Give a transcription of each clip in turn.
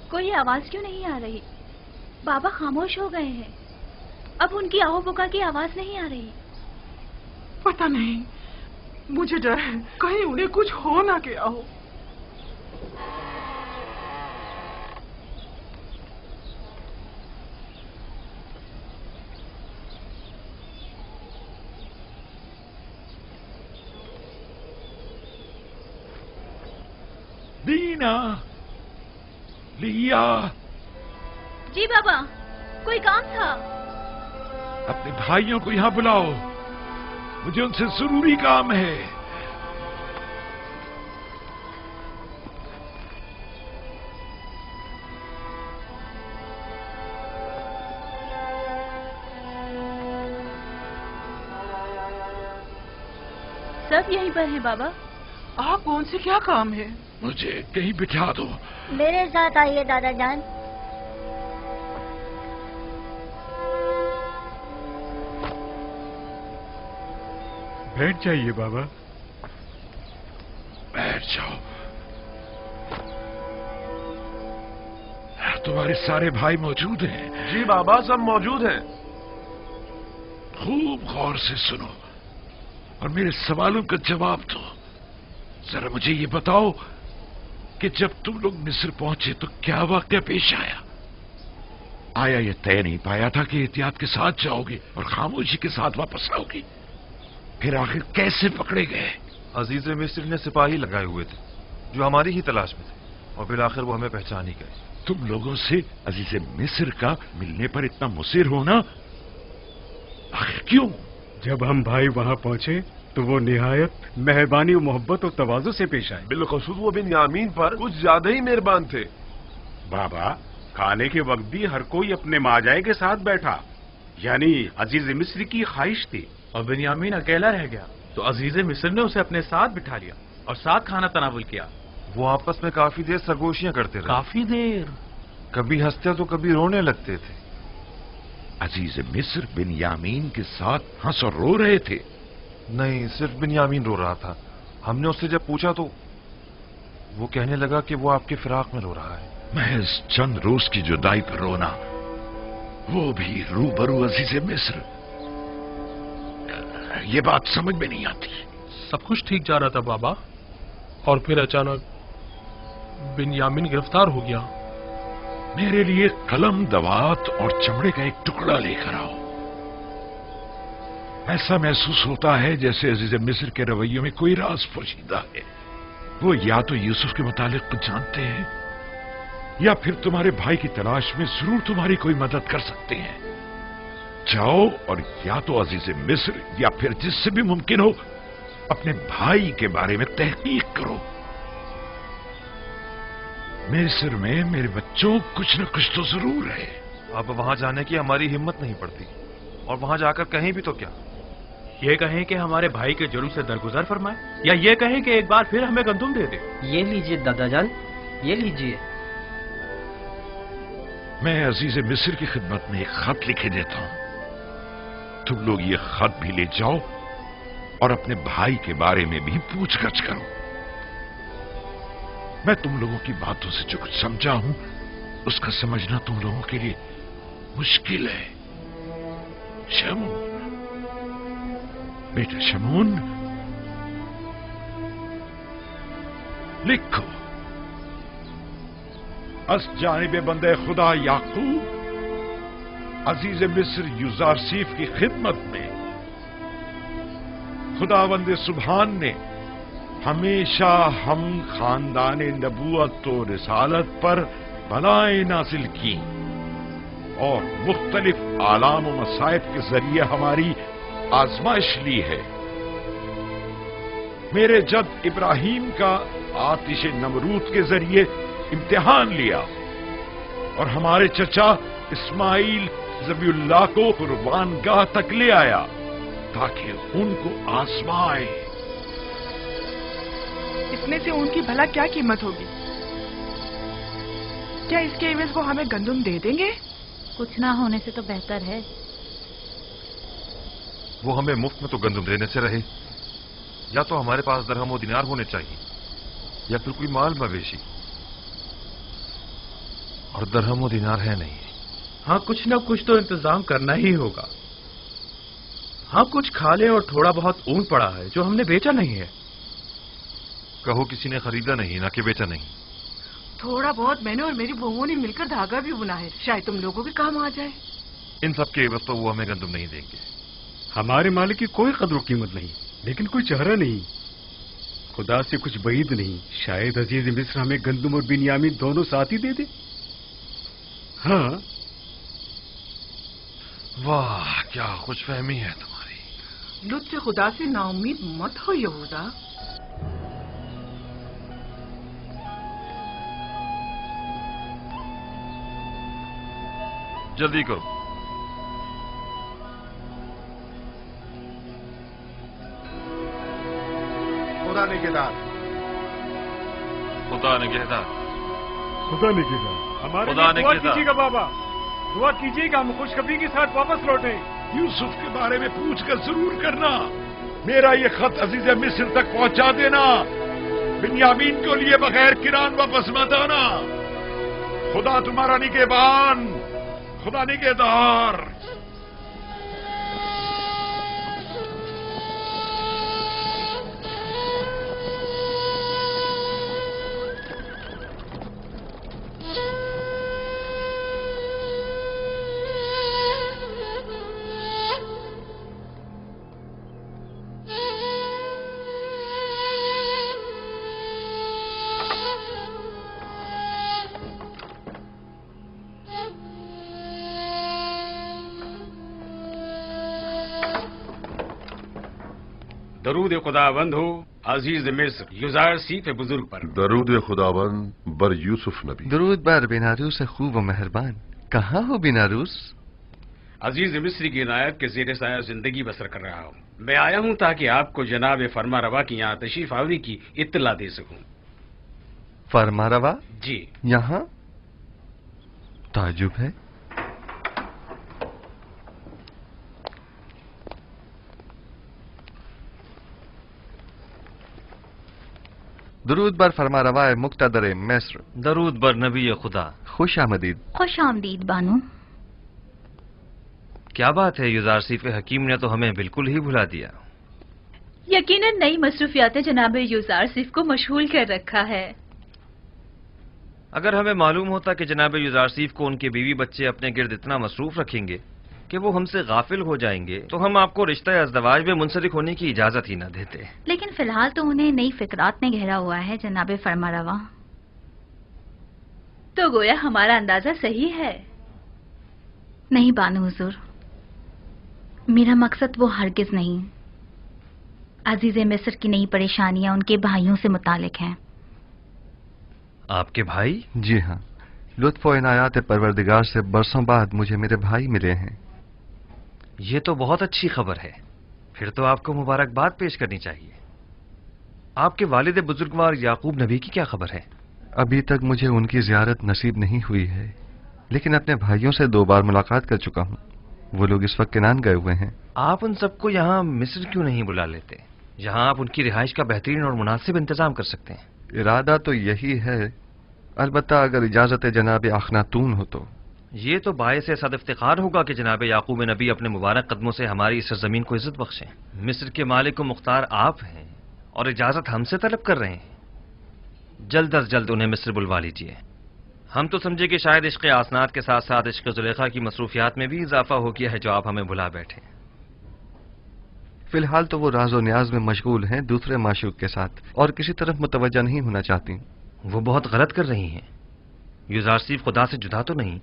کوئی آواز کیوں نہیں آ رہی؟ بابا خاموش ہو گئے ہیں، اب ان کی آہو پکا کی آواز نہیں آ رہی۔ پتہ نہیں، مجھے ڈر ہے کہیں انہیں کچھ ہو نہ گیا ہو۔ دینا، لیا۔ جی بابا، کوئی کام تھا؟ اپنے بھائیوں کو یہاں بلاؤ، مجھے ان سے ضروری کام ہے۔ سب یہیں پر ہیں بابا۔ آپ کون سے کیا کام ہے؟ مجھے کہیں بٹھا دو۔ میرے ساتھ آئیے دادا جان۔ بیٹھ جائیے بابا۔ بیٹھ جاؤ۔ تمہارے سارے بھائی موجود ہیں؟ جی بابا، سب موجود ہیں۔ خوب غور سے سنو اور میرے سوالوں کا جواب دو۔ ذرا مجھے یہ بتاؤ کہ جب تم لوگ مصر پہنچے تو کیا واقعہ پیش آیا؟ آیا یہ طے نہیں پایا تھا کہ احتیاط کے ساتھ جاؤ گے اور خاموشی کے ساتھ واپس آؤ گے؟ پھر آخر کیسے پکڑے گئے؟ عزیز مصر نے سپاہی لگائے ہوئے تھے جو ہماری ہی تلاش میں تھے، اور بالآخر وہ ہمیں پہچان ہی گئے۔ تم لوگوں سے عزیز مصر کا ملنے پر اتنا مصر ہونا آخر کیوں؟ جب ہم بھائی وہاں پہنچے تو وہ نہایت مہربانی و محبت اور تواضع سے پیش آئے۔ بالخصوص وہ بنیامین پر کچھ زیادہ ہی مہربان تھے۔ بابا، کھانے کے وقت بھی ہر کوئی اپنے ماجائے کے ساتھ بیٹھا، یعنی عزیز مصر کی خواہش تھی۔ اور بنیامین اکیلا رہ گیا تو عزیز مصر نے اسے اپنے ساتھ بٹھا لیا اور ساتھ کھانا تناول کیا۔ وہ آپس میں کافی دیر سرگوشیاں کرتے رہے، کافی دیر، کبھی ہنستے تو کبھی رونے لگتے تھے۔ عزیز مصر بنیامین کے ساتھ ہنس اور رو رہے تھے؟ نہیں، صرف بنیامین رو رہا تھا۔ ہم نے اس سے جب پوچھا تو وہ کہنے لگا کہ وہ آپ کے فراق میں رو رہا ہے۔ محض چند روز کی جدائی پر رونا، وہ بھی روبرو عزیز مصر، یہ بات سمجھ میں نہیں آتی۔ سب کچھ ٹھیک جا رہا تھا بابا، اور پھر اچانک بنیامین گرفتار ہو گیا۔ میرے لیے قلم، دوات اور چمڑے کا ایک ٹکڑا لے کر آؤ۔ ایسا محسوس ہوتا ہے جیسے عزیز مصر کے رویوں میں کوئی راز پوشیدہ ہے۔ وہ یا تو یوسف کے متعلق کچھ جانتے ہیں یا پھر تمہارے بھائی کی تلاش میں ضرور تمہاری کوئی مدد کر سکتے ہیں۔ جاؤ اور یا تو عزیز مصر یا پھر جس سے بھی ممکن ہو اپنے بھائی کے بارے میں تحقیق کرو۔ مصر میں میرے بچوں کچھ نہ کچھ تو ضرور ہے۔ اب وہاں جانے کی ہماری ہمت نہیں پڑتی، اور وہاں جا کر کہیں بھی تو کیا، یہ کہیں کہ ہمارے بھائی کے جرم سے درگزر فرمائے، یا یہ کہیں کہ ایک بار پھر ہمیں گندم دے دے۔ یہ لیجئے دادا جان، یہ لیجئے۔ میں عزیز مصر کی خدمت میں ایک خط لکھے دیتا ہوں، تم لوگ یہ خط بھی لے جاؤ اور اپنے بھائی کے بارے میں بھی پوچھ گچھ کرو۔ میں تم لوگوں کی باتوں سے جو کچھ سمجھا ہوں اس کا سمجھنا تم لوگوں کے لیے مشکل ہے۔ شمون، بیٹا شمون، لکھو، از جانب بندے خدا یعقوب عزیز مصر یوزارسیف کی خدمت میں خداوند سبحان نے ہمیشہ ہم خاندان نبوت و رسالت پر بلائیں نازل کی اور مختلف آلام و مصائب کے ذریعے ہماری آزمائش لی ہے۔ میرے جد ابراہیم کا آتش نمرود کے ذریعے امتحان لیا اور ہمارے چچا اسماعیل ذبیح اللہ کو قربان گاہ تک لے آیا تاکہ ان کو آزمائے۔ اس میں سے ان کی بھلا کیا قیمت ہوگی؟ کیا اس کے عوض وہ ہمیں گندم دے دیں گے؟ کچھ نہ ہونے سے تو بہتر ہے۔ وہ ہمیں مفت میں تو گندم دینے سے رہے، یا تو ہمارے پاس درہم و دینار ہونے چاہیے یا پھر کوئی مال مویشی۔ और दरहम व दिनार है नहीं। हाँ, कुछ न कुछ तो इंतजाम करना ही होगा। हाँ, कुछ खा ले और थोड़ा बहुत ऊन पड़ा है जो हमने बेचा नहीं है। कहो किसी ने खरीदा नहीं, ना कि बेचा नहीं। थोड़ा बहुत मैंने और मेरी बहुओं ने मिलकर धागा भी बुना है, शायद तुम लोगों के काम आ जाए। इन सब के एवज तो वो हमें गंदम नहीं देंगे। हमारे मालिक की कोई कदर कीमत नहीं, लेकिन कोई चेहरा नहीं, खुदा से कुछ बईद नहीं। शायद अजीज मिस्र हमें गंदम और बिन्यामीन दोनों साथ ही दे दे। हाँ, वाह क्या खुशफहमी है तुम्हारी। लुत्फ खुदा से नाउम्मीद मत हो यहूदा। जल्दी करो। खुदा निगहदार, खुदा निगहदार, खुदा निगहदार। हमारे खुदा लिए दुआ निगहदार। कीजिएगा बाबा, दुआ कीजिएगा हम खुशखबरी के साथ वापस लौटें। यूसुफ के बारे में पूछकर जरूर करना। मेरा ये खत अजीज मिस्र तक पहुंचा देना। बिन्यामीन को लिए बगैर किरान वापस मत आना। खुदा तुम्हारा निगहबान, खुदा निगहदार। दरूद खुदावंद हो अजीज मिस्र युजार सीफ बुजुर्ग पर। दरूद खुदावंद बर यूसुफ नबी। दरूद बर बिनारूस खूब व मेहरबान। कहाँ हो बिनारूस? अजीज मिस्र की इनायत के ज़ेर साया जिंदगी बसर कर रहा हूँ। मैं आया हूँ ताकि आपको जनाब फरमा रवा की यहाँ तशरीफ आवरी की इत्तला दे सकूँ। फरमा रवा? जी। यहाँ ताजुब है। दरूद बर फरमा रवाए मुक्तदर मिस्र। दरूद बर नबी खुदा। खुश आमदीद। खुश आमदीद बानो। क्या बात है, युजारसीफ हकीम ने तो हमें बिल्कुल ही भुला दिया। यकीनन नई मसरूफियात जनाब युजारसीफ को मशगूल कर रखा है। अगर हमें मालूम होता कि जनाब युजारसीफ को उनके बीवी बच्चे अपने गिर्द इतना मसरूफ रखेंगे कि वो हमसे गाफिल हो जाएंगे तो हम आपको रिश्ता अज़दवाज में मुंसलिक होने की इजाजत ही न देते। लेकिन फिलहाल तो उन्हें नई फिक्रात ने घेरा हुआ है जनाब फरमारवा। तो गोया हमारा अंदाजा सही है। नहीं बानो हुजूर, मेरा मकसद वो हरगिज नहीं। अजीज मिस्र की नई परेशानियां उनके भाइयों से मुतालिक हैं। आपके भाई? जी हाँ, लुत्फ व इनायात परवरदिगार से बरसों बाद मुझे मेरे भाई मिले हैं। ये तो बहुत अच्छी खबर है। फिर तो आपको मुबारकबाद पेश करनी चाहिए। आपके वालिद बुजुर्गवार याकूब नबी की क्या खबर है? अभी तक मुझे उनकी जियारत नसीब नहीं हुई है, लेकिन अपने भाइयों से 2 बार मुलाकात कर चुका हूँ। वो लोग इस वक्त किनान गए हुए हैं। आप उन सबको यहाँ मिस्र क्यों नहीं बुला लेते? यहाँ आप उनकी रिहाइश का बेहतरीन और मुनासिब इंतजाम कर सकते हैं। इरादा तो यही है, अलबत्ता अगर इजाजत जनाब अखनातून हो तो। ये तो बायस सद इफ्तिखार होगा कि जनाब याकूब नबी अपने मुबारक कदमों से हमारी इस सरजमीन को इज्जत बख्शें। मिस्र के मालिक व मुख्तार आप हैं और इजाजत हमसे तलब कर रहे हैं। जल्द अज जल्द उन्हें मिस्र बुलवा लीजिए। हम तो समझे कि शायद इश्क आसनात के साथ साथ इश्क जुलेखा की मसरूफियात में भी इजाफा हो गया है जो आप हमें भुला बैठे। फिलहाल तो वो राजो न्याज में मशगूल हैं दूसरे माशूक के साथ, और किसी तरफ मुतवज्जा नहीं होना चाहती। वो बहुत गलत कर रही हैं। युजारसीफ खुदा से जुदा तो नहीं।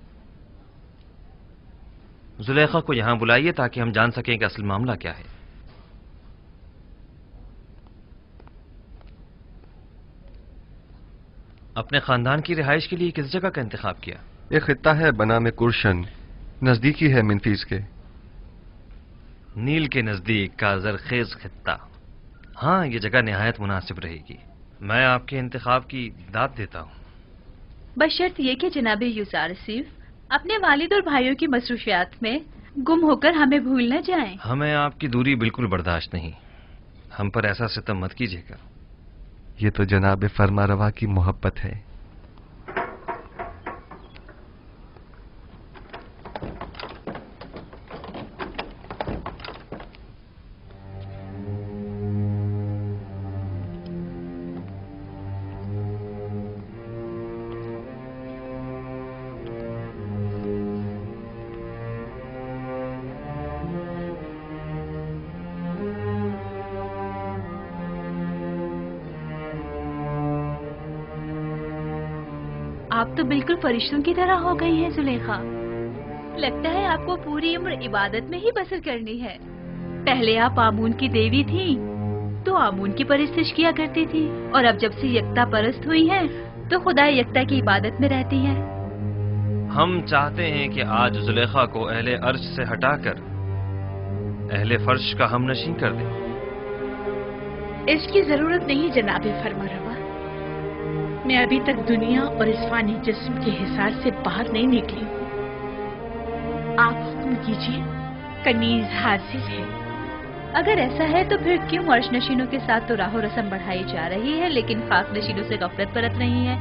जुलेखा को यहां बुलाइए ताकि हम जान सकें कि असल मामला क्या है। अपने खानदान की रिहाइश के लिए किस जगह का इंतखाब किया? एक खित्ता है बना में कुरशन, नजदीकी है मिनफीस के। नील के नजदीक का जरखेज खित्ता। हाँ, ये जगह निहायत मुनासिब रहेगी। मैं आपके इंतखाब की दाद देता हूँ, बशर्त ये कि जनाब युजारसीफ अपने वालिद और भाइयों की मसरूफियात में गुम होकर हमें भूल न जाएं। हमें आपकी दूरी बिल्कुल बर्दाश्त नहीं। हम पर ऐसा सितम मत कीजिएगा। ये तो जनाब फरमा रवा की मोहब्बत है। आप तो बिल्कुल फरिश्तों की तरह हो गई हैं जुलेखा। लगता है आपको पूरी उम्र इबादत में ही बसर करनी है। पहले आप आमून की देवी थी तो आमून की परस्तिश किया करती थी, और अब जब से यकता परस्त हुई हैं तो खुदा यकता की इबादत में रहती हैं। हम चाहते हैं कि आज जुलेखा को अहले अर्श से हटाकर अहले फर्श का हमनशीं कर दें। इसकी जरूरत नहीं जनाबे फरमारवा। मैं अभी तक दुनिया और इस फानी जिस्म के हिसार से बाहर नहीं निकली। आप हुक्म कीजिए, कनीज हाजिर है। अगर ऐसा है तो फिर क्यों अर्श नशीनों के साथ तो राहो रस्म बढ़ाई जा रही है, लेकिन खाक नशीनों से गफलत बरत रही है?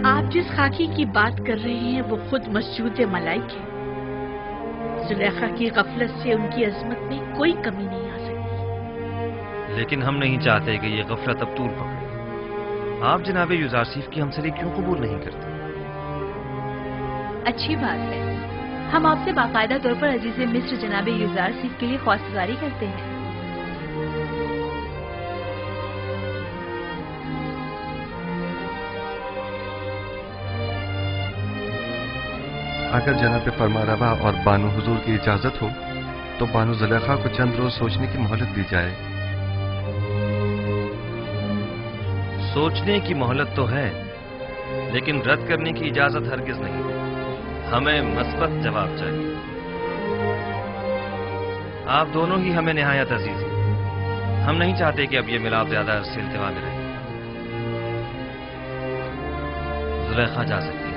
आप जिस खाकी की बात कर रहे हैं वो खुद मस्जूद मलाइक है। जुलेखा की गफलत से उनकी अजमत में कोई कमी नहीं आ सकती। लेकिन हम नहीं चाहते कि ये गफलत अब तूल पकड़े। आप जनाबे युजारसीफ की हमसरी क्यों कबूल नहीं करते? अच्छी बात है, हम आपसे बाकायदा तौर पर अजीज मिस्र जनाबे युजारसीफ के लिए ख्वास्तगारी करते हैं। अगर जनाब फरमारवा और बानो हुजूर की इजाजत हो तो बानो जुलेखा को चंद रोज सोचने की मोहलत दी जाए। सोचने की मोहलत तो है, लेकिन रद्द करने की इजाजत हरगिज नहीं। हमें मस्बत जवाब चाहिए। आप दोनों ही हमें निहायत अजीज हैं। हम नहीं चाहते कि अब ये मिलाप ज्यादा अरसे इल्तिवा में रहे। जुलेखा जा सकती है।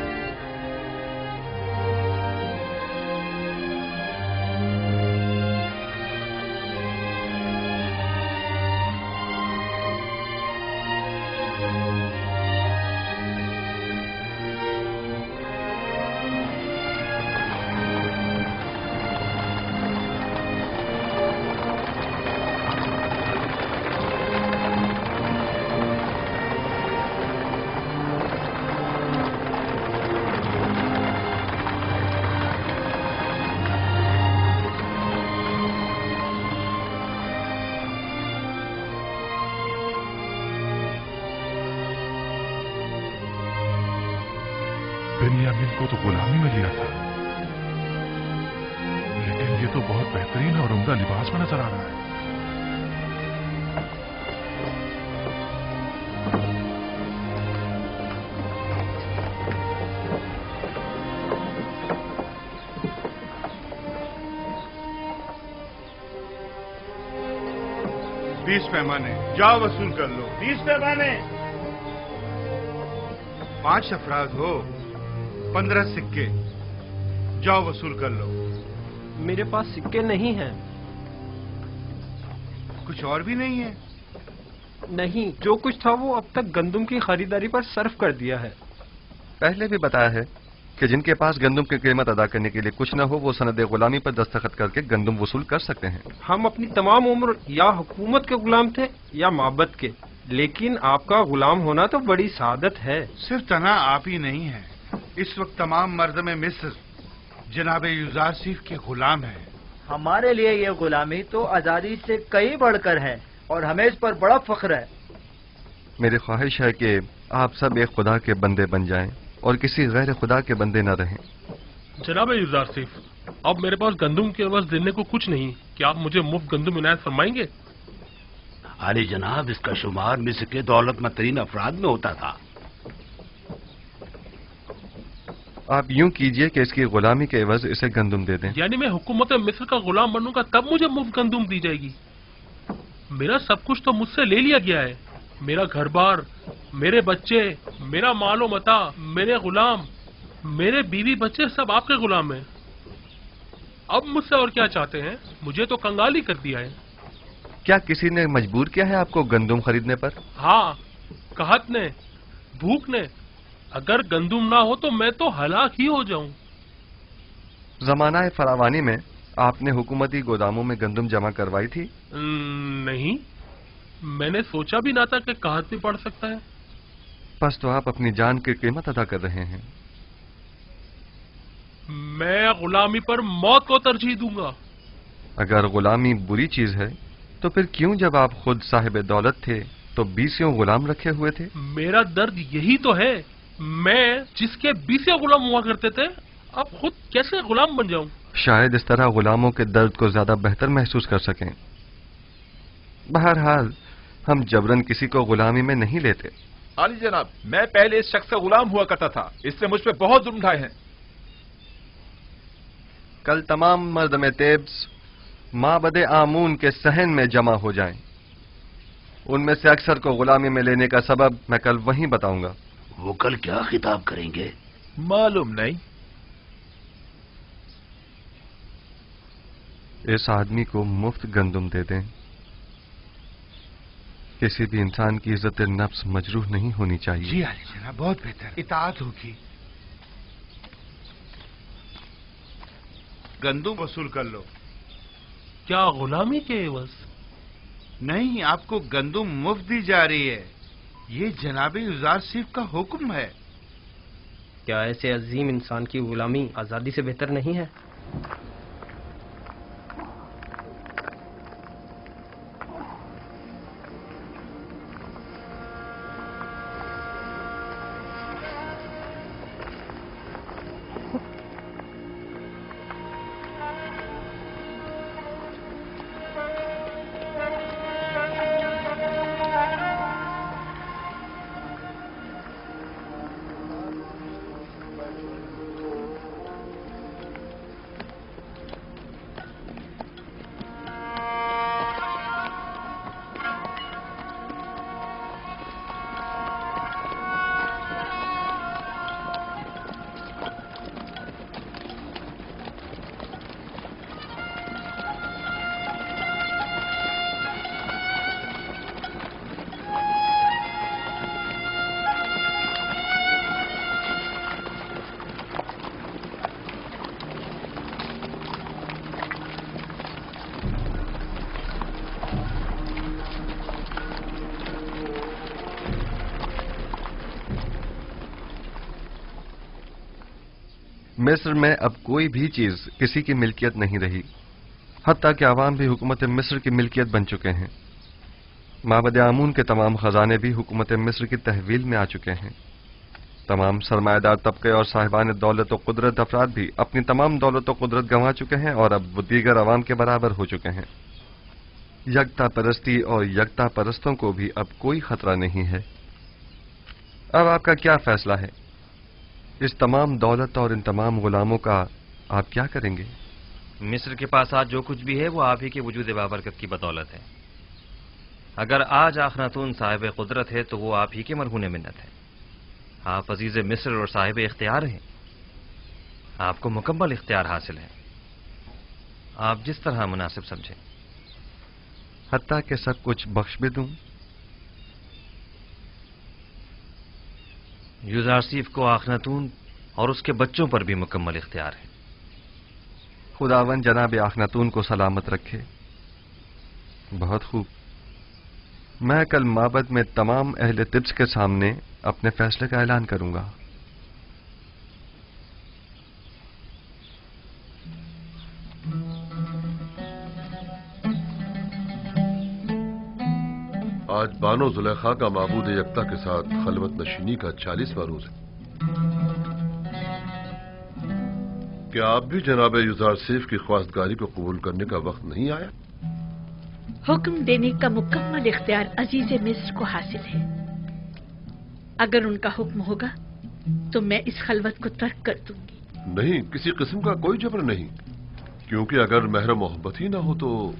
बिन्यामीन को तो गुलामी में लिया था, लेकिन ये तो बहुत बेहतरीन और उम्दा लिबास में नजर आ रहा है। बीस पैमाने, जाओ वसूल कर लो। 20 पैमाने। 5 अफराद हो, 15 सिक्के, जाओ वसूल कर लो। मेरे पास सिक्के नहीं हैं। कुछ और भी नहीं है? नहीं, जो कुछ था वो अब तक गंदम की खरीदारी पर सर्फ कर दिया है। पहले भी बताया है कि जिनके पास गंदम की कीमत अदा करने के लिए कुछ न हो वो सनद गुलामी पर दस्तखत करके गंदम वसूल कर सकते हैं। हम अपनी तमाम उम्र या हुकूमत के गुलाम थे या माबद के, लेकिन आपका गुलाम होना तो बड़ी सादत है। सिर्फ तना आप ही नहीं है, इस वक्त तमाम मर्द में मिस्र जनाब युजारसीफ के गुलाम है। हमारे लिए ये गुलामी तो आजादी से कई बढ़कर है और हमें इस पर बड़ा फख्र है। मेरी ख्वाहिश है कि आप सब एक खुदा के बंदे बन जाएं और किसी गैर खुदा के बंदे न रहें। जनाब युजारसीफ, अब मेरे पास गंदम के अवज़ देने को कुछ नहीं, क्या आप मुझे मुफ्त गंदम इनायत फरमाएंगे? आली जनाब, इसका शुमार मिस्र के दौलतमंद तरीन अफराद में होता था। आप यूं कीजिए कि इसकी गुलामी के एवज इसे गंदम दे दें। यानी मैं हुकूमत मिस्र का गुलाम बनूंगा तब मुझे मुफ्त गंदम दी जाएगी? मेरा सब कुछ तो मुझसे ले लिया गया है। मेरा घर बार, मेरे बच्चे, मेरा मालो मता, मेरे गुलाम, मेरे बीवी बच्चे सब आपके गुलाम हैं। अब मुझसे और क्या चाहते हैं? मुझे तो कंगाली कर दिया है। क्या किसी ने मजबूर किया है आपको गंदम खरीदने पर? हाँ, कहत ने, भूख ने। अगर गंदम ना हो तो मैं तो हलाक ही हो जाऊं। जमाना फरावानी में आपने हुकूमती गोदामों में गंदम जमा करवाई थी? नहीं, मैंने सोचा भी ना था कि कहत भी पड़ सकता है। बस तो आप अपनी जान की कीमत अदा कर रहे हैं। मैं गुलामी पर मौत को तरजीह दूंगा। अगर गुलामी बुरी चीज है تو پھر کیوں جب آپ خود صاحب دولت تھے تو 20 غلام رکھے ہوئے تھے؟ میرا درد یہی تو ہے، میں جس کے 20 غلام ہوا کرتے تھے اب خود کیسے غلام بن جاؤں؟ شاید اس طرح غلاموں کے درد کو زیادہ بہتر محسوس کر سکیں۔ بہرحال ہم جبرن کسی کو غلامی میں نہیں لیتے۔ عالی جناب، میں پہلے اس شخص کا غلام ہوا کرتا تھا، اس نے مجھ پہ بہت ظلم ڈھائے ہیں۔ کل تمام مردم تیبس معبد آمون کے صحن میں جمع ہو جائیں۔ ان میں سے اکثر کو غلامی میں لینے کا سبب میں کل وہیں بتاؤں گا۔ وہ کل کیا خطاب کریں گے؟ معلوم نہیں۔ اس آدمی کو مفت گندم دے دیں۔ کسی بھی انسان کی عزت نفس مجروح نہیں ہونی چاہیے۔ جی علی جناب، بہت بہتر، اطاعت ہوگی۔ گندم وصول کر لو۔ کیا غلامی کے عوض؟ نہیں، آپ کو گندم مفت دی جا رہی ہے، یہ جناب یزار صف کا حکم ہے۔ کیا ایسے عظیم انسان کی غلامی آزادی سے بہتر نہیں ہے؟ مصر میں اب کوئی بھی چیز کسی کی ملکیت نہیں رہی، حتیٰ کہ عوام بھی حکومت مصر کی ملکیت بن چکے ہیں۔ معبد آمون کے تمام خزانے بھی حکومت مصر کی تحویل میں آ چکے ہیں۔ تمام سرمایہ دار طبقے اور صاحبان دولت و قدرت افراد بھی اپنی تمام دولت و قدرت گنوا چکے ہیں اور اب وہ دیگر عوام کے برابر ہو چکے ہیں۔ یکتا پرستی اور یکتا پرستوں کو بھی اب کوئی خطرہ نہیں ہے۔ اب آپ کا کیا فیصلہ ہے؟ اس تمام دولت اور ان تمام غلاموں کا آپ کیا کریں گے؟ مصر کے پاس آج جو کچھ بھی ہے وہ آپ ہی کے وجود بابرکت کی بدولت ہے۔ اگر آج آخناتون صاحب قدرت ہے تو وہ آپ ہی کے مرہون منت ہے۔ آپ عزیز مصر اور صاحب اختیار ہیں، آپ کو مکمل اختیار حاصل ہے، آپ جس طرح مناسب سمجھیں۔ حتیٰ کہ سب کچھ بخش بھی دوں؟ یوزارسیف کو آخناتون اور اس کے بچوں پر بھی مکمل اختیار ہے۔ خداون جناب آخناتون کو سلامت رکھے۔ بہت خوب، میں کل معبد میں تمام اہل طبس کے سامنے اپنے فیصلے کا اعلان کروں گا۔ آج بانو زلیخا کا معبود یکتا کے ساتھ خلوت نشینی کا 40واں روز ہے۔ کیا آپ بھی جناب یزار سیف کی خواستگاری کو قبول کرنے کا وقت نہیں آیا؟ حکم دینے کا مکمل اختیار عزیز مصر کو حاصل ہے۔ اگر ان کا حکم ہوگا تو میں اس خلوت کو ترک کر دوں گی۔ نہیں، کسی قسم کا کوئی جبر نہیں، کیونکہ اگر مہر محبت ہی نہ ہو تو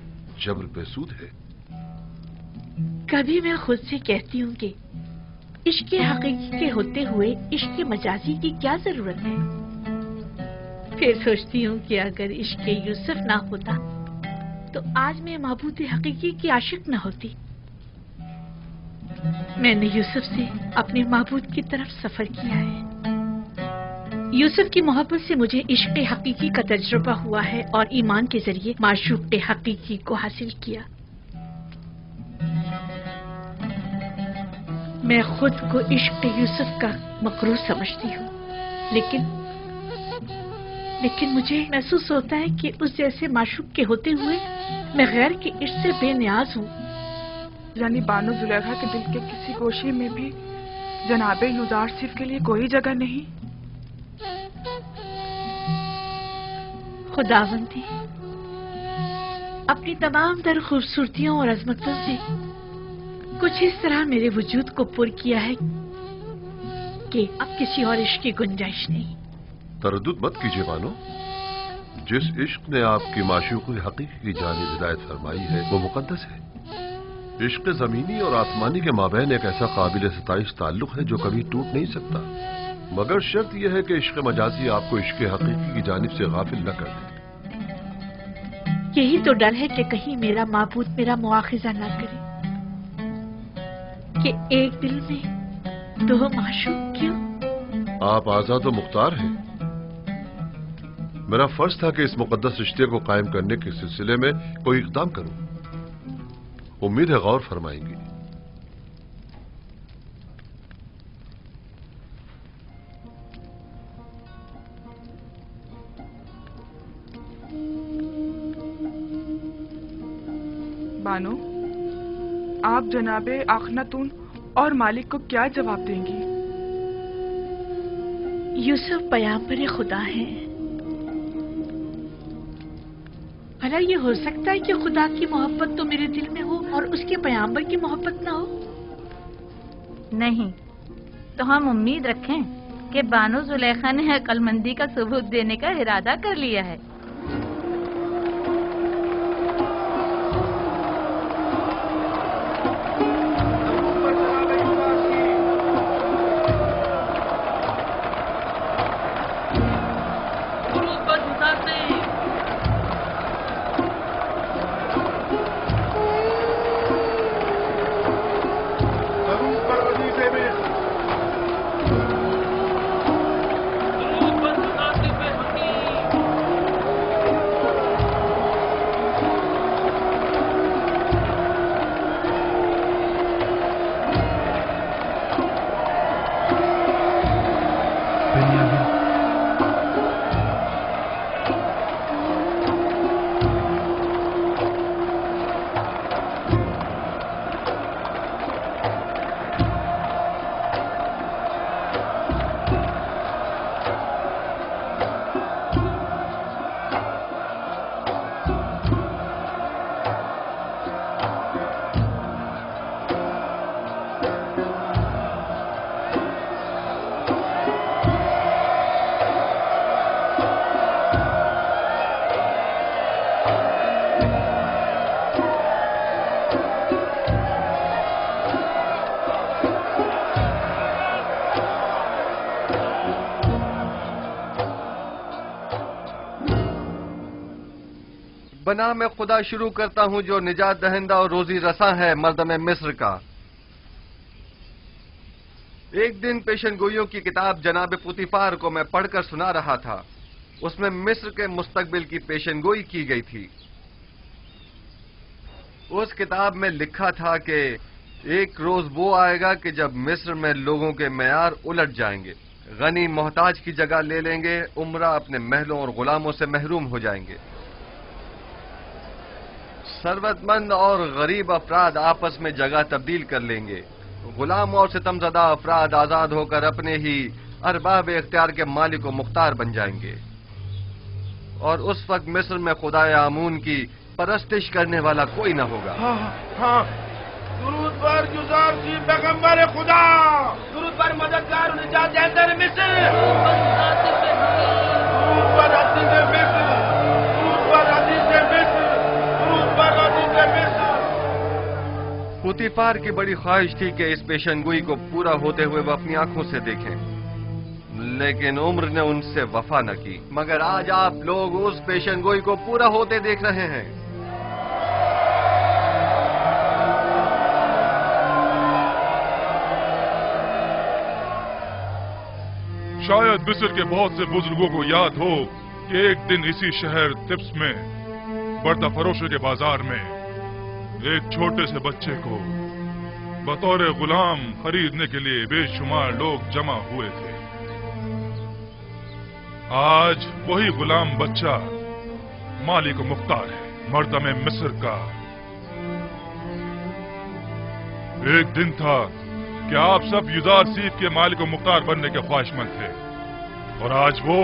جبر بے سود ہے۔ کبھی میں خود سے کہتی ہوں کہ عشق حقیقی کے ہوتے ہوئے عشق مجازی کی کیا ضرورت ہے؟ پھر سوچتی ہوں کہ اگر عشق یوسف نہ ہوتا تو آج میں معبود حقیقی کی عاشق نہ ہوتی۔ میں نے یوسف سے اپنے معبود کی طرف سفر کیا ہے۔ یوسف کی محبت سے مجھے عشق حقیقی کا تجربہ ہوا ہے اور ایمان کے ذریعے معشوق حقیقی کو حاصل کیا۔ میں خود کو عشق یوسف کا مقروض سمجھتی ہوں، لیکن लेकिन मुझे महसूस होता है कि उस जैसे माशूक के होते हुए मैं गैर के इश्क से बेनियाज हूँ। यानी बानो जुलेखा के दिल के किसी गोशे में भी जनाबे युजार सिर्फ के लिए कोई जगह नहीं? खुदावंदी अपनी तमाम तर खूबसूरतियों और अजमतों से कुछ इस तरह मेरे वजूद को पुर किया है कि अब किसी और इश्क की गुंजाइश नहीं। तरद्दुद मत कीजिए बानो, जिस इश्क ने आपकी माशूक़ी हकीकी की जानिब हिदायत फरमाई है वो मुकद्दस है। इश्क ज़मीनी और आसमानी के माबैन एक ऐसा काबिल सताइश ताल्लुक है जो कभी टूट नहीं सकता, मगर शर्त यह है कि इश्क मजाजी आपको इश्क हकीकी की जानिब से गाफिल न कर दे। यही तो डर है कि कहीं मेरा माबूद मेरा मुआखिजा न करे कि एक दिल में दो माशूक क्यों। आप आजाद व मुख्तार हैं। मेरा फर्ज था कि इस मुकद्दस रिश्ते को कायम करने के सिलसिले में कोई इक़दाम करूं। उम्मीद है गौर फरमाएंगी। बानो, आप जनाबे अखनातून और मालिक को क्या जवाब देंगी? यूसुफ पैगंबर खुदा है। भला ये हो सकता है कि खुदा की मोहब्बत तो मेरे दिल में हो और उसके पैगंबर की मोहब्बत ना हो? नहीं, तो हम उम्मीद रखें कि बानो जुलेखा ने अक्लमंदी का सबूत देने का इरादा कर लिया है। बना मैं खुदा शुरू करता हूं जो निजात दहिंदा और रोजी रसा है मर्दम मिस्र का। एक दिन पेशनगोइयों की किताब जनाब पुतीफार को मैं पढ़कर सुना रहा था। उसमें मिस्र के मुस्तकबिल की पेशनगोई की गई थी। उस किताब में लिखा था कि एक रोज वो आएगा कि जब मिस्र में लोगों के मेयार उलट जाएंगे, गनी मोहताज की जगह ले लेंगे, उमरा अपने महलों और गुलामों से महरूम हो जाएंगे, सरवतमंद और गरीब अफराद आपस में जगह तब्दील कर लेंगे, गुलाम और सितमज़दा अफराद आजाद होकर अपने ही अरबाब इख्तियार के मालिक व मुख्तार बन जाएंगे। और उस वक्त मिस्र में खुदाए आमून की परस्तिश करने वाला कोई न होगा। हाँ, दुरूद पर जुज़ार की पैगंबर खुदा, दुरूद पर मददगार और निजात दहिंदा मिस्र, दुरूद पर अज़ीज़ मिस्र, दुरूद पर अज़ीज़ मिस्र, दुरूद पर अज़ीज़ मिस्र। पुतीफार की बड़ी ख्वाहिश थी कि इस पेशनगोई को पूरा होते हुए वो अपनी आंखों से देखें, लेकिन उम्र ने उनसे वफा न की। मगर आज आप लोग उस पेशनगोई को पूरा होते देख रहे हैं। शायद मिस्र के बहुत से बुजुर्गों को याद हो कि एक दिन इसी शहर तिब्स में बर्दा फरोशों के बाजार में एक छोटे से बच्चे को बतौर गुलाम खरीदने के लिए बेशुमार लोग जमा हुए थे। आज वही गुलाम बच्चा मालिक मुख्तार है, मर्दम मिस्र का। एक दिन था कि आप सब युजारसीफ के मालिक मुख्तार बनने के ख्वाहिशमंद थे, और आज वो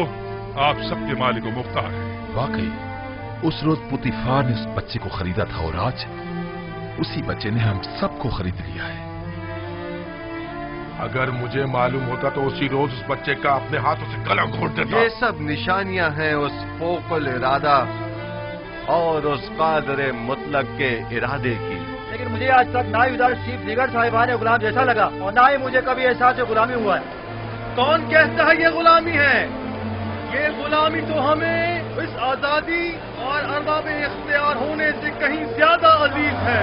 आप सबके मालिक मुख्तार है। वाकई उस रोज पुतिफार ने उस बच्चे को खरीदा था, और आज उसी बच्चे ने हम सबको खरीद लिया है। अगर मुझे मालूम होता तो उसी रोज उस बच्चे का अपने हाथों से गला घोट देता। ये सब निशानियां हैं उस फोकल इरादा और उस कादर मुतलक के इरादे की। लेकिन मुझे आज तक ना युदार चीफ दिगर साहिबान गुलाम जैसा लगा, और ना ही मुझे कभी एहसास गुलामी हुआ है। कौन कहता है ये गुलामी है? ये गुलामी तो हमें इस आजादी और अरबाब इख्तियार होने से कहीं ज्यादा अजीज है।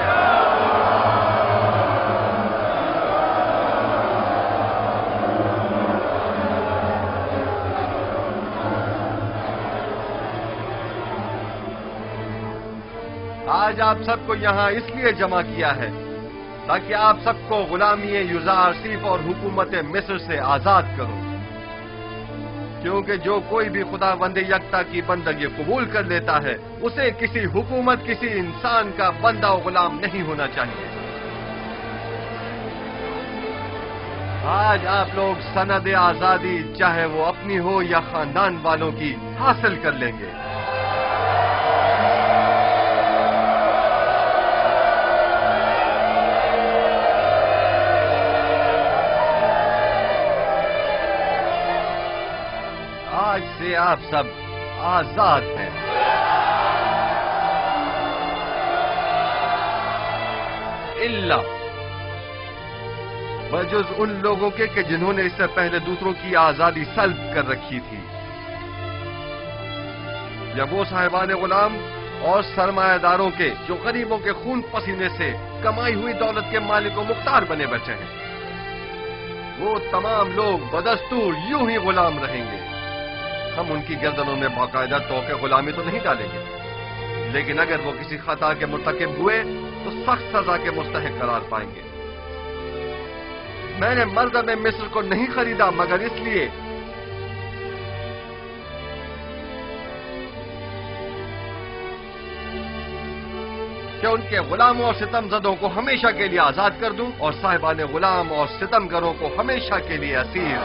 आज आप सबको यहाँ इसलिए जमा किया है ताकि आप सबको गुलामी युजारसीफ और हुकूमत मिस्र से आजाद करो, क्योंकि जो कोई भी खुदावंद यकता की बंदगी कबूल कर लेता है उसे किसी हुकूमत, किसी इंसान का बंदा और गुलाम नहीं होना चाहिए। आज आप लोग सनद आजादी, चाहे वो अपनी हो या खानदान वालों की, हासिल कर लेंगे। आज से आप सब आजाद हैं। इल्ला बजुज उन लोगों के कि जिन्होंने इससे पहले दूसरों की आजादी सल्ब कर रखी थी, या वो साहिबान गुलाम और सरमायादारों के जो गरीबों के खून पसीने से कमाई हुई दौलत के मालिक मुख्तार बने बचे हैं। वो तमाम लोग बदस्तूर यूं ही गुलाम रहेंगे। हम उनकी गर्दनों में बाकायदा तोके गुलामी तो नहीं डालेंगे, लेकिन अगर वो किसी खता के मुर्तकिब हुए तो सख्त सजा के मुस्तहिक करार पाएंगे। मैंने मर्दम मिस्र को नहीं खरीदा मगर इसलिए कि उनके गुलामों और सितमजदों को हमेशा के लिए आजाद कर दूं और साहिबान गुलाम और सितमगरों को हमेशा के लिए असीर।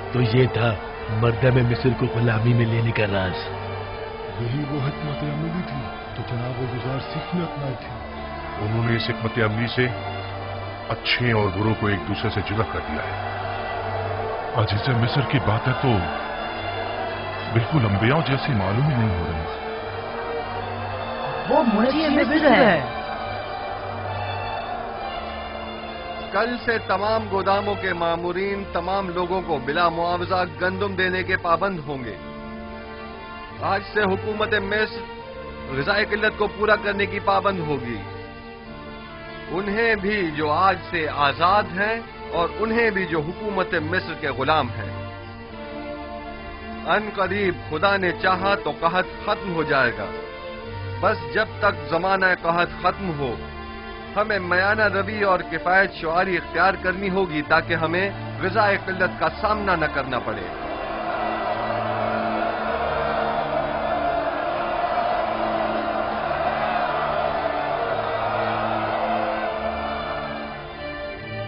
तो ये था मर्दम मिस्र को गुलामी में लेने का राज। यही वो हिकमत अमली थी तो जनाब युजारसीफ ने अपनाई थी। उन्होंने इस हिकमत अमली से अच्छे और बुरों को एक दूसरे से जुदा कर दिया है। अजीज मिस्र की बातें तो बिल्कुल अंबियाओं जैसी मालूम ही नहीं हो रही। वो मुझे मिस्र है। कल से तमाम गोदामों के मामूरीन तमाम लोगों को बिला मुआवजा गंदुम देने के पाबंद होंगे। आज से हुकूमत मिस्र ग़िज़ाई किल्लत को पूरा करने की पाबंद होगी। उन्हें भी जो आज से आजाद हैं और उन्हें भी जो हुकूमत मिस्र के गुलाम हैं। अन करीब खुदा ने चाहा तो कहत खत्म हो जाएगा। बस जब तक जमाना कहत खत्म हो हमें मयाना रवि और किफायत शुआरी इख्तियार करनी होगी ताकि हमें ग़िज़ाई किल्लत का सामना न करना पड़े।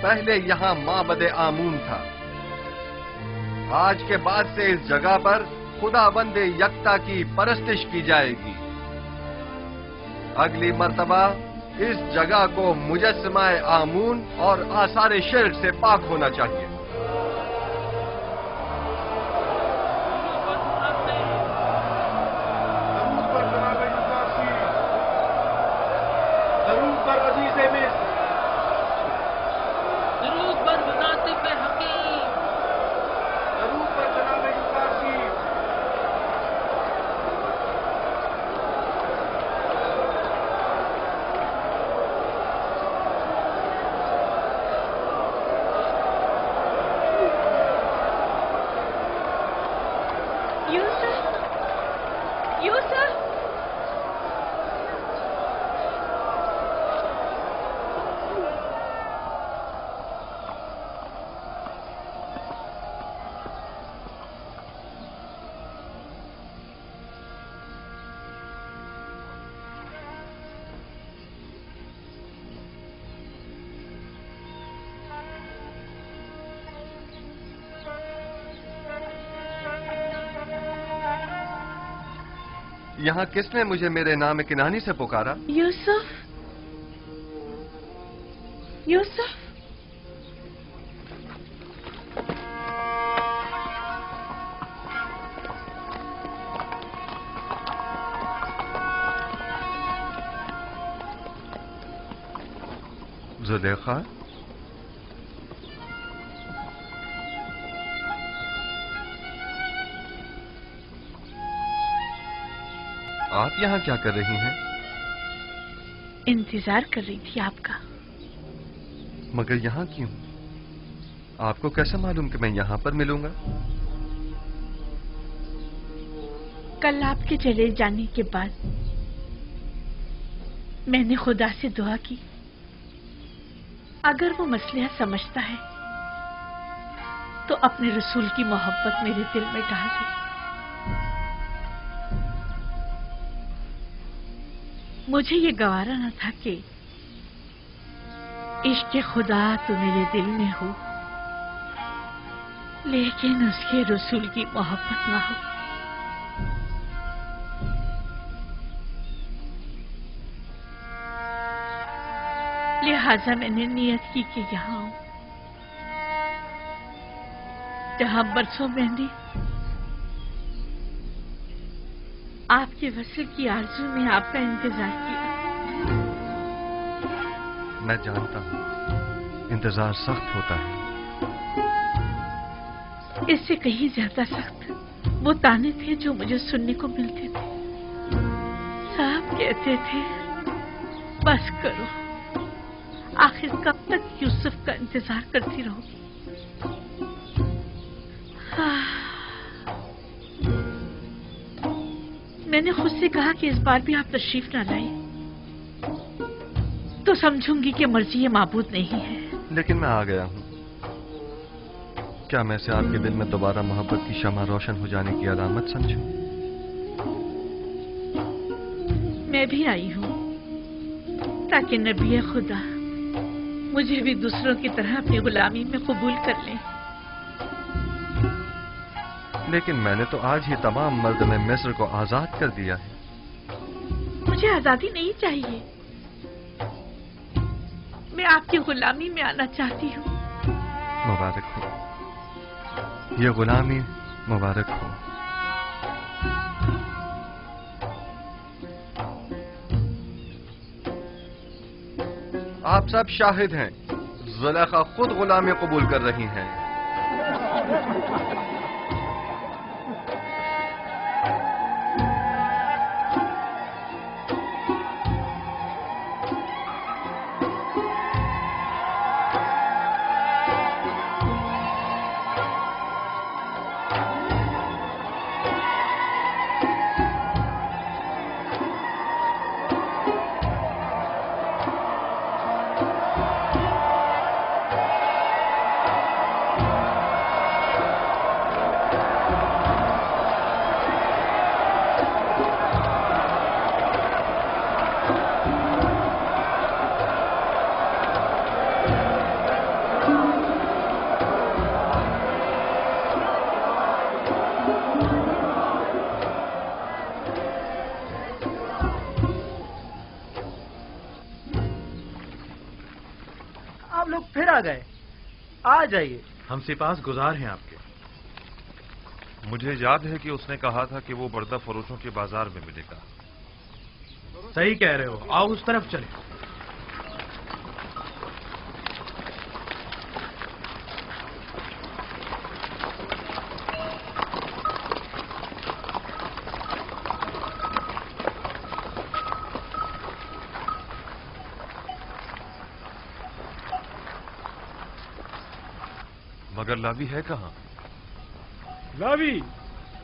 पहले यहां माबद आमून था। आज के बाद से इस जगह पर खुदाबंद यकता की परस्तिश की जाएगी। अगली मर्तबा इस जगह को मुजस्समाए आमून और आसार शिर्क से पाक होना चाहिए। यहाँ किसने मुझे मेरे नाम किनानी से पुकारा? यूसुफ, यूसुफ। जुलेखा, आप यहाँ क्या कर रही हैं? इंतजार कर रही थी आपका। मगर यहाँ क्यों? आपको कैसे मालूम कि मैं यहाँ पर मिलूंगा? कल आपके चले जाने के बाद मैंने खुदा से दुआ की, अगर वो मसलिहत समझता है तो अपने रसूल की मोहब्बत मेरे दिल में डाल दे। मुझे ये गवारा न था कि इश्क खुदा तो मेरे दिल में हो, लेकिन उसके रसूल की मोहब्बत ना हो। लिहाजा मैंने नियत की कि यहाँ हूं, जहां बरसों मैंने आपके वसल की आरज़ू में आपका इंतजार किया। मैं जानता हूं, इंतजार सख्त होता है। इससे कहीं ज्यादा सख्त वो ताने थे जो मुझे सुनने को मिलते थे। साहब कहते थे, बस करो, आखिर कब तक यूसुफ का इंतजार करती रहोगी? मैंने खुद से कहा कि इस बार भी आप तशरीफ न लाए तो समझूंगी कि मर्जी ये माबूद नहीं है। लेकिन मैं आ गया हूं। क्या मैं इसे आपके दिल में दोबारा मोहब्बत की शमा रोशन हो जाने की अलामत समझूं? मैं भी आई हूं ताकि नबी खुदा मुझे भी दूसरों की तरह अपनी गुलामी में कबूल कर लें। लेकिन मैंने तो आज ही तमाम मर्द में मिस्र को आजाद कर दिया है। मुझे आजादी नहीं चाहिए, मैं आपकी गुलामी में आना चाहती हूँ। मुबारक हो, ये गुलामी मुबारक हो। आप सब शाहिद हैं, जुलेखा खुद गुलामी कबूल कर रही हैं। फिर आ गए, आ जाइए। हम सिपास गुजार हैं आपके। मुझे याद है कि उसने कहा था कि वो बर्दा फरोशों के बाजार में मिलेगा। सही कह रहे हो, आओ उस तरफ चले। मगर लावी है कहाँ? लावी,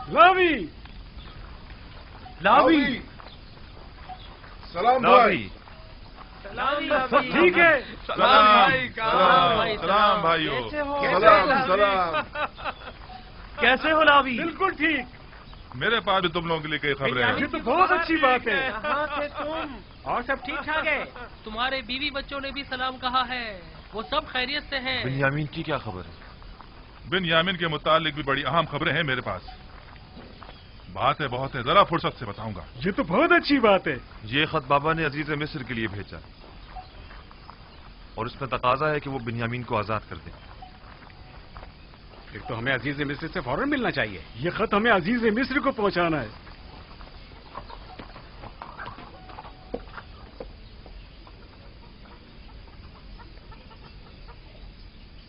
लावी, लावी, सलाम लावी, सब ठीक है? सलाम भाइयों, सलाम। कैसे हो लावी? बिल्कुल ठीक। मेरे पास भी तुम लोगों के लिए कई खबरें हैं। ये तो बहुत अच्छी बात है। कहाँ थे तुम? और सब ठीक ठाक है? तुम्हारे बीवी बच्चों ने भी सलाम कहा है, वो सब खैरियत से हैं। बिन्यामीन की क्या खबर है? बिन्यामीन के मुतालिक भी बड़ी अहम खबरें हैं मेरे पास। बातें बहुत है, जरा फुर्सत से बताऊंगा। ये तो बहुत अच्छी बात है। ये खत बाबा ने अजीज मिस्र के लिए भेजा और इसमें तकाजा है कि वो बिन्यामीन को आजाद कर दें। फिर तो हमें अजीज मिस्र से फौरन मिलना चाहिए। ये खत हमें अजीज मिस्र को पहुंचाना है।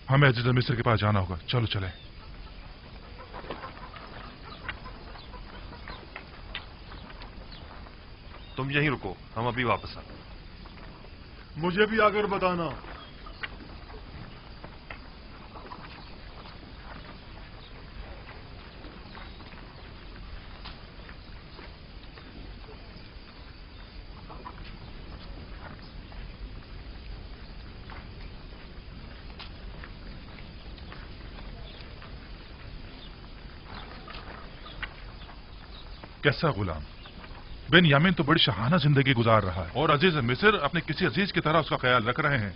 हमें अजीज मिस्र के पास जाना होगा, चलो चले। तुम यहीं रुको, हम अभी वापस आते। मुझे भी आकर बताना। कैसा गुलाम? बिन्यामीन तो बड़ी शहाना जिंदगी गुजार रहा है और अजीज मिस्र अपने किसी अजीज की तरह उसका ख्याल रख रहे हैं।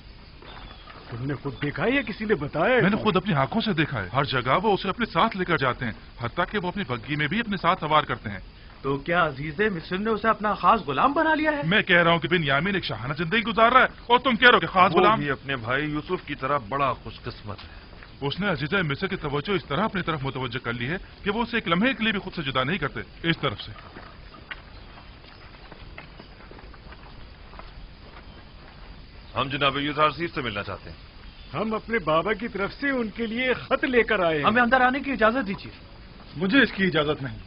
तुमने खुद देखा है या किसी ने बताया है? मैंने खुद अपनी आंखों से देखा है। हर जगह वो उसे अपने साथ लेकर जाते हैं, हत्ता कि वो अपनी बग्गी में भी अपने साथ सवार करते हैं। तो क्या अजीज मिस्र ने उसे अपना खास गुलाम बना लिया है? मैं कह रहा हूँ कि बिन्यामीन एक शहाना जिंदगी गुजार रहा है और तुम कह रहे हो कि खास गुलाम। वो भी अपने भाई यूसुफ की तरह बड़ा खुशकिस्मत है। उसने अजीज मिस्र की तवज्जो इस तरह अपनी तरफ मुतवज्जो कर ली है कि वो उसे एक लम्हे के लिए भी खुद से जुदा नहीं करते। इस तरफ से हम जनाब यूसुफ से मिलना चाहते हैं। हम अपने बाबा की तरफ से उनके लिए खत लेकर आए हैं। हमें अंदर आने की इजाजत दीजिए। मुझे इसकी इजाजत नहीं।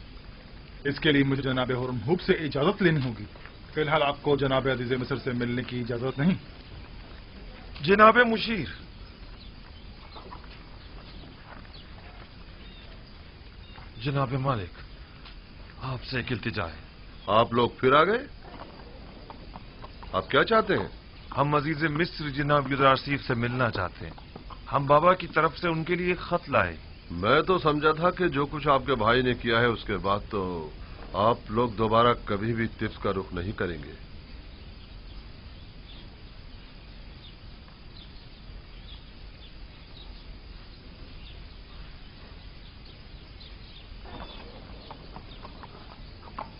इसके लिए मुझे जनाब हुरमहूब से इजाजत लेनी होगी। फिलहाल आपको जनाब अजीज मिस्र से मिलने की इजाजत नहीं। जनाब मुशीर, जनाब मालिक, आपसे एक इल्तिजा है। आप लोग फिर आ गए? आप क्या चाहते हैं? हम अजीज मिस्र जनाब यूसुफ से मिलना चाहते हैं। हम बाबा की तरफ से उनके लिए खत लाए। मैं तो समझा था कि जो कुछ आपके भाई ने किया है उसके बाद तो आप लोग दोबारा कभी भी तिब्स का रुख नहीं करेंगे।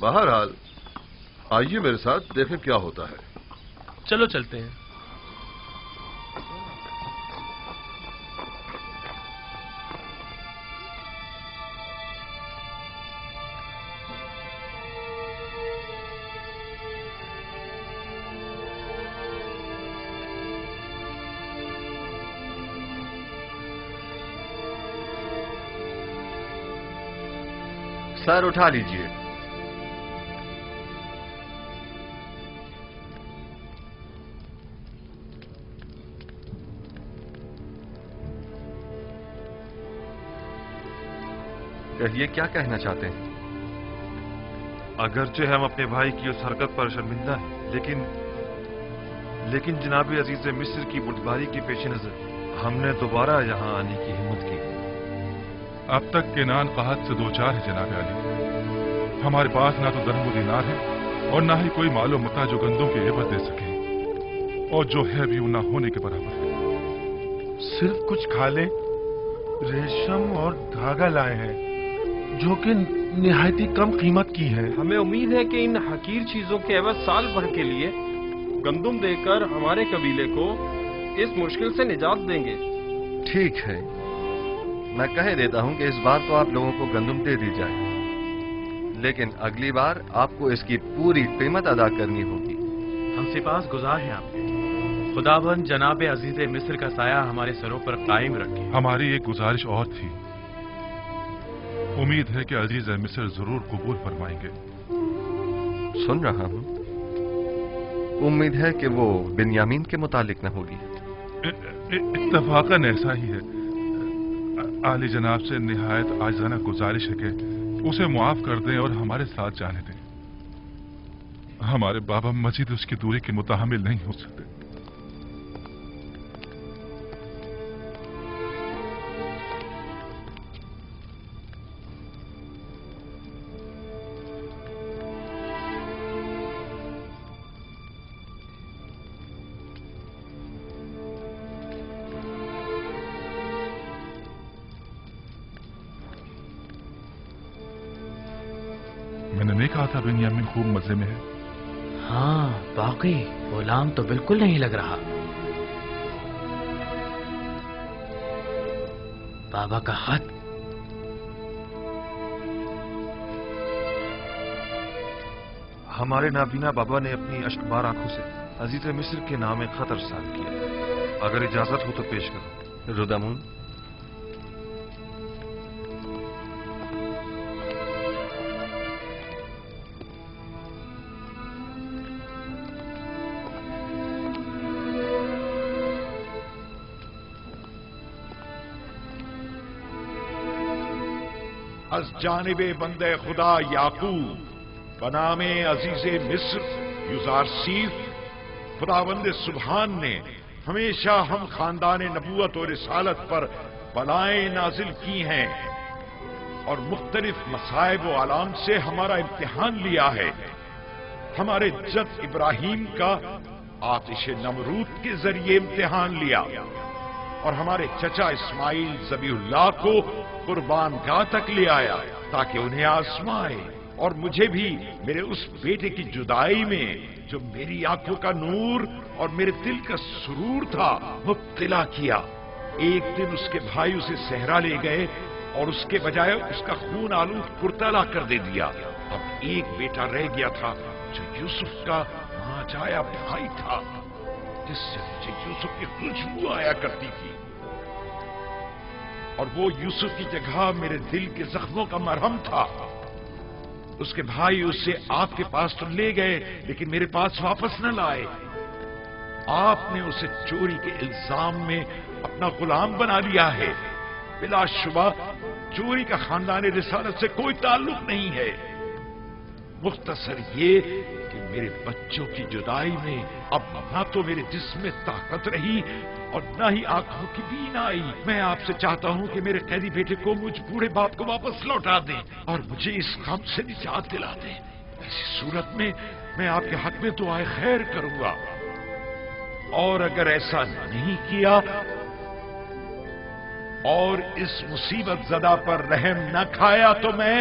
बहरहाल आइए मेरे साथ, देखें क्या होता है। चलो चलते हैं। सर उठा लीजिए। कहिए, क्या कहना चाहते हैं? अगरचे हम अपने भाई की उस हरकत पर शर्मिंदा हैं, लेकिन जनाब अजीज मिस्र की बुर्दबारी के पेश नजर हमने दोबारा यहाँ आने की हिम्मत की। अब तक केनान कहत से दो चार है जनाब अली। हमारे पास ना तो दरहम दीनार है और ना ही कोई मालो मता जो गंदों की एवज दे सके, और जो है भी वो ना होने के बराबर है। सिर्फ कुछ खाले, रेशम और धागा लाए हैं जो कि निहायती कम कीमत की है। हमें उम्मीद है कि इन हकीर चीजों के एवज साल भर के लिए गंदुम देकर हमारे कबीले को इस मुश्किल से निजात देंगे। ठीक है, मैं कह देता हूं कि इस बार तो आप लोगों को गंदुम दे दी जाए, लेकिन अगली बार आपको इसकी पूरी कीमत अदा करनी होगी। हम सिपास गुजार हैं आपके। खुदाबंद जनाब अजीज मिस्र का साया हमारे सरों पर कायम रखे। हमारी एक गुजारिश और थी। उम्मीद है कि अजीज मिस्र जरूर कबूल फरमाएंगे। सुन रहा हूं। उम्मीद है कि वो बिन्यामीन के मुतालिक न होगी। इत्तफाकन ऐसा ही है। आली जनाब से निहायत आजिज़ाना गुजारिश है कि उसे मुआफ कर दें और हमारे साथ जाने दें। हमारे बाबा मजीद उसकी दूरी के मुताहमिल नहीं हो सकते। कैसा बेनियामिन खूब मजे में है। हाँ वाकई गुलाम तो बिल्कुल नहीं लग रहा। बाबा का हाथ। हमारे नाबीना बाबा ने अपनी अश्कबार आंखों से अजीज मिस्र के नाम एक खत अरसाल किया। अगर इजाजत हो तो पेश करो। रुदामून, अज जानिबे बंदे खुदा याकूब बनामे अजीज मिस्र युजारसीफ, खुदावंद सुबहान ने हमेशा हम खानदान नबूवत और रिसालत पर बलाएं नाजिल की हैं और मुख्तलिफ मसाइब व आलाम से हमारा इम्तिहान लिया है। हमारे जद इब्राहिम का आतिश नमरूद के जरिए इम्तिहान लिया और हमारे चचा इस्माइल ज़बीहुल्लाह को कुर्बान गाह तक ले आया ताकि उन्हें आजमाए, और मुझे भी मेरे उस बेटे की जुदाई में जो मेरी आंखों का नूर और मेरे दिल का सुरूर था मुब्तला किया। एक दिन उसके भाई उसे सहरा ले गए और उसके बजाय उसका खून आलूद कुर्ता ला कर दे दिया। अब एक बेटा रह गया था जो यूसुफ का मांझाया भाई था, जिससे मुझे यूसुफ की खुशबू आया करती थी, और वो यूसुफ की जगह मेरे दिल के जख्मों का मरहम था। उसके भाई उसे आपके पास तो ले गए लेकिन मेरे पास वापस न लाए। आपने उसे चोरी के इल्जाम में अपना गुलाम बना लिया है। बिलाशुबा चोरी का खानदान रिसालत से कोई ताल्लुक नहीं है। मुख्तसर ये कि मेरे बच्चों की जुदाई में अब न तो मेरे जिस्म में ताकत रही और न ही आंखों की बीनाई। मैं आपसे चाहता हूं कि मेरे कैदी बेटे को मुझ बूढ़े बाप को वापस लौटा दें और मुझे इस गम से निजात दिला दें। ऐसी सूरत में मैं आपके हक में दुआए खैर करूंगा, और अगर ऐसा नहीं किया और इस मुसीबत ज़दा पर रहम न खाया तो मैं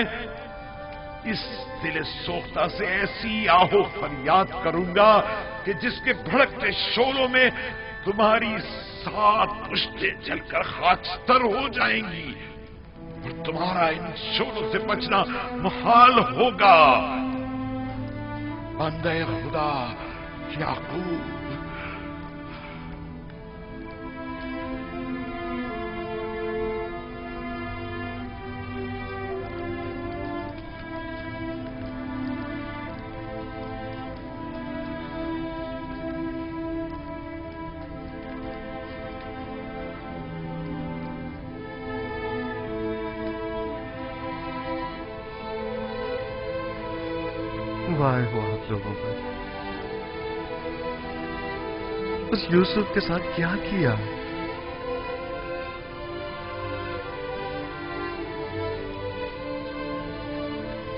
इस दिल सोख्ता से ऐसी आहो फरियाद करूंगा कि जिसके भड़कते शोलों में तुम्हारी 7 पुश्तें जलकर खाकस्तर हो जाएंगी और तुम्हारा इन शोलों से बचना मुहाल होगा। बंदे खुदा याकूब। वाह हो आप लोगों पर, उस यूसुफ के साथ क्या किया।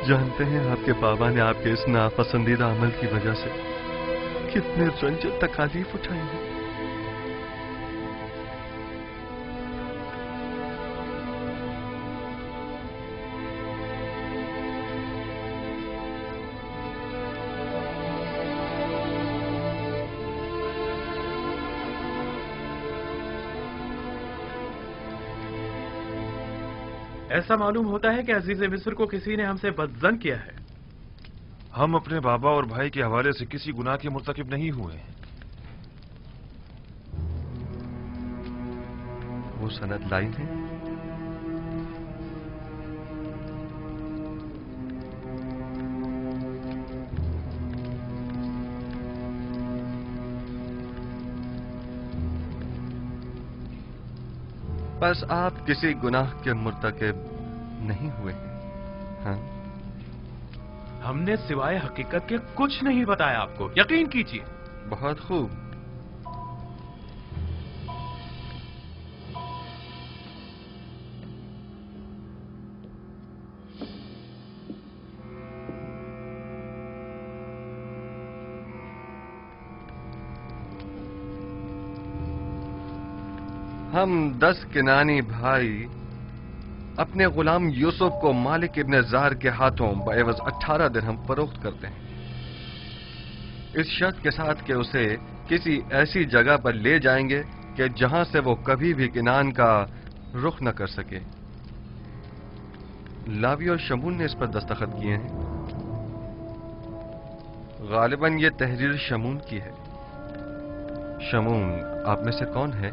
जानते हैं आपके बाबा ने आपके इस नापसंदीदा अमल की वजह से कितने रंज और तकालीफ उठाई है। ऐसा मालूम होता है कि अजीज मिस्र को किसी ने हमसे बदजन किया है। हम अपने बाबा और भाई के हवाले से किसी गुनाह के मुर्तकिब नहीं हुए हैं। वो सनद लाई है। बस आप किसी गुनाह के मुर्तकिब नहीं हुए हैं। हाँ? हमने सिवाय हकीकत के कुछ नहीं बताया आपको, यकीन कीजिए। बहुत खूब। हम 10 किनानी भाई اپنے غلام یوسف کو مالک ابن زار کے ہاتھوں بعوض 18 درہم فروخت کرتے ہیں، اس شرط کے ساتھ کہ اسے کسی ایسی جگہ پر لے جائیں گے کہ جہاں سے وہ کبھی بھی کنعان کا رخ نہ کر سکے۔ لاوی اور شمون نے اس پر دستخط کیے ہیں۔ غالباً یہ تحریر شمون کی ہے۔ شمون آپ میں سے کون ہے؟